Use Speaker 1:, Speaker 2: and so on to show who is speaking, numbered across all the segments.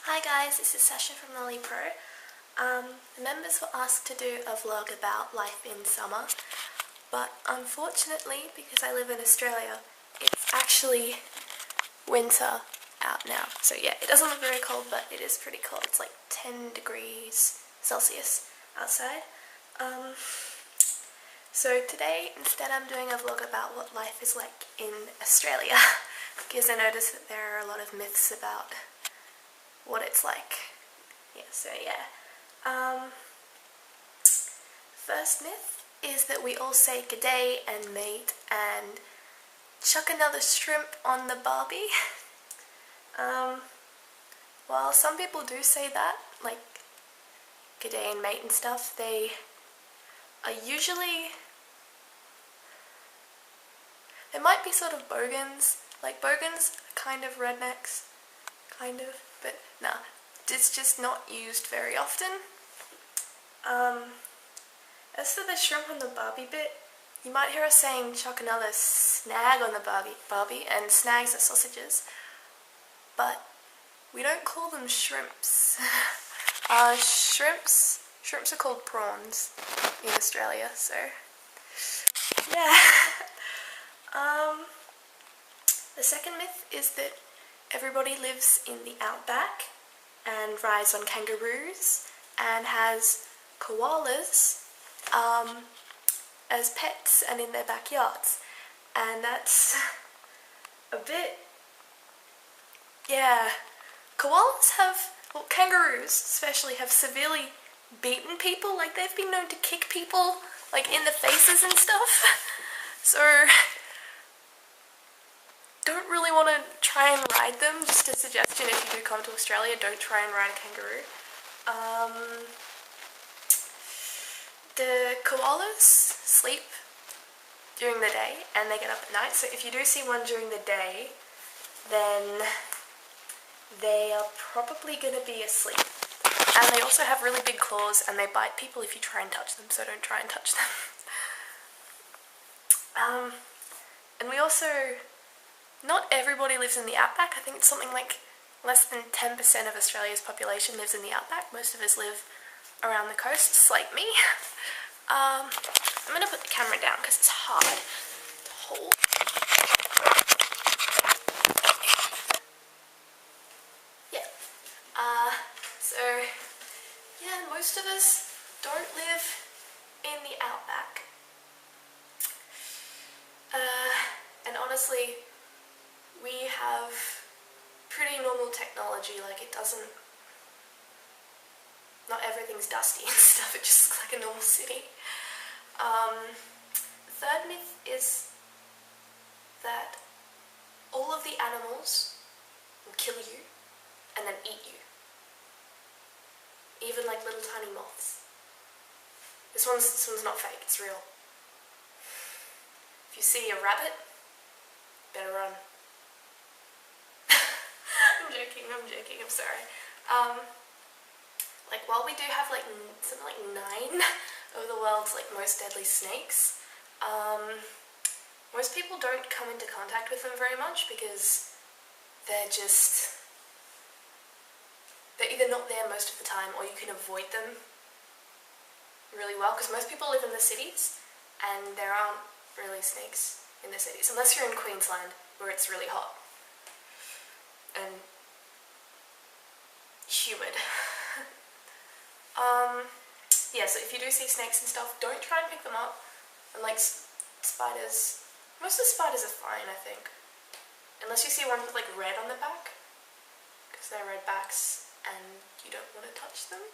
Speaker 1: Hi guys, this is Sasha from LolliePro. The members were asked to do a vlog about life in summer, but unfortunately, because I live in Australia, it's actually winter out now. So yeah, it doesn't look very cold, but it is pretty cold. It's like 10 degrees Celsius outside. So today, instead I'm doing a vlog about what life is like in Australia, because I noticed that there are a lot of myths about what it's like. First myth is that we all say g'day and mate and chuck another shrimp on the barbie. While some people do say that, like g'day and mate and stuff, they are usually, they might be sort of bogans. Like bogans are kind of rednecks, but nah, it's just not used very often. As for the shrimp on the Barbie bit, you might hear us saying chuck another snag on the Barbie, and snags are sausages, but we don't call them shrimps. Shrimps are called prawns in Australia, so yeah. The second myth is that everybody lives in the outback and rides on kangaroos and has koalas as pets and in their backyards, and that's a bit, yeah. Kangaroos especially have severely beaten people. Like they've been known to kick people like in the faces and stuff. So don't really want to try and ride them. Just a suggestion, if you do come to Australia, don't try and ride a kangaroo. The koalas sleep during the day and they get up at night, so if you do see one during the day, then they are probably going to be asleep. And they also have really big claws and they bite people if you try and touch them, so don't try and touch them. And we also, not everybody lives in the outback. I think it's something like less than 10% of Australia's population lives in the outback. Most of us live around the coasts, like me. I'm going to put the camera down because it's hard to hold. Yeah. Most of us don't live in the outback. And honestly, we have pretty normal technology. Like not everything's dusty and stuff, it just looks like a normal city. The third myth is that all of the animals will kill you and then eat you. Even like little tiny moths. This one's not fake, it's real. If you see a rabbit, better run. I'm joking, I'm sorry. Like while we do have like something like 9 of the world's like most deadly snakes, most people don't come into contact with them very much because they're either not there most of the time or you can avoid them really well, because most people live in the cities and there aren't really snakes in the cities, unless you're in Queensland where it's really hot and humid. Yeah, so if you do see snakes and stuff, don't try and pick them up. And like spiders, most of the spiders are fine, I think. Unless you see one with like red on the back, because they're red backs and you don't want to touch them.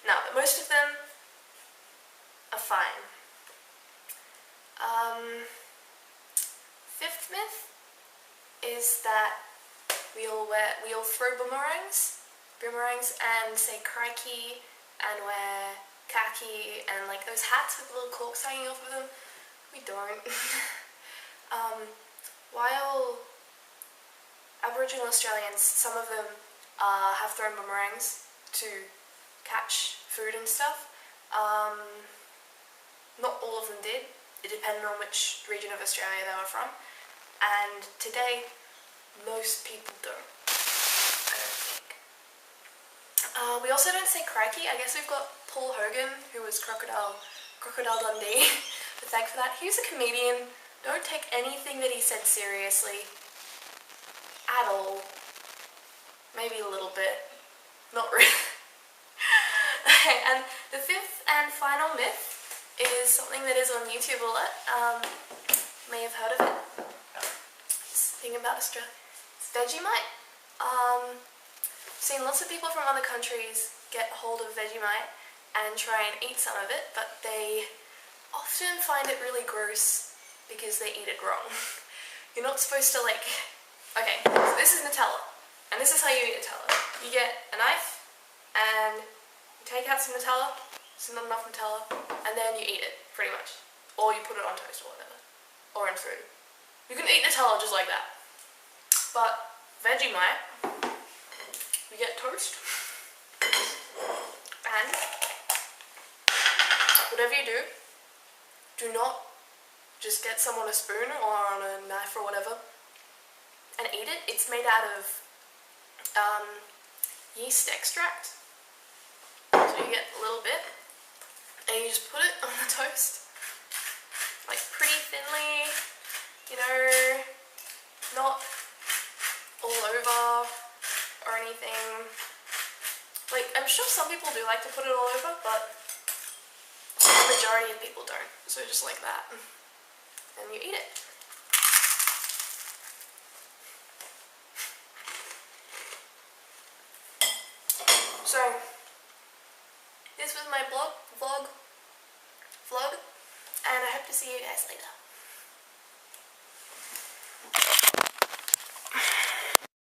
Speaker 1: No, but most of them are fine. Fifth myth is that we all throw boomerangs and say crikey and wear khaki and like those hats with little corks hanging off of them. We don't. While Aboriginal Australians, some of them have thrown boomerangs to catch food and stuff. Not all of them did. It depended on which region of Australia they were from. And today, most people don't, I don't think. We also don't say crikey. I guess we've got Paul Hogan, who was Crocodile Dundee. But thank for that. He was a comedian. Don't take anything that he said seriously. At all. Maybe a little bit. Not really. Okay, and the fifth and final myth is something that is on YouTube a lot. May have heard of it. It's the thing about Australia. It's Vegemite. I've seen lots of people from other countries get hold of Vegemite and try and eat some of it, but they often find it really gross because they eat it wrong. You're not supposed to like... Okay, so this is Nutella, and this is how you eat Nutella. You get a knife, and you take out some Nutella, it's not enough Nutella, and then you eat it, pretty much. Or you put it on toast or whatever. Or in food. You can eat Nutella just like that. But Vegemite, you get toast, and whatever you do, do not just get some on a spoon or on a knife or whatever and eat it. It's made out of yeast extract. So you get a little bit and you just put it on the toast, like pretty thinly, you know, not all over or anything. Like, I'm sure some people do like to put it all over, but the majority of people don't. So just like that. And you eat it. So, this was my vlog, and I hope to see you guys later.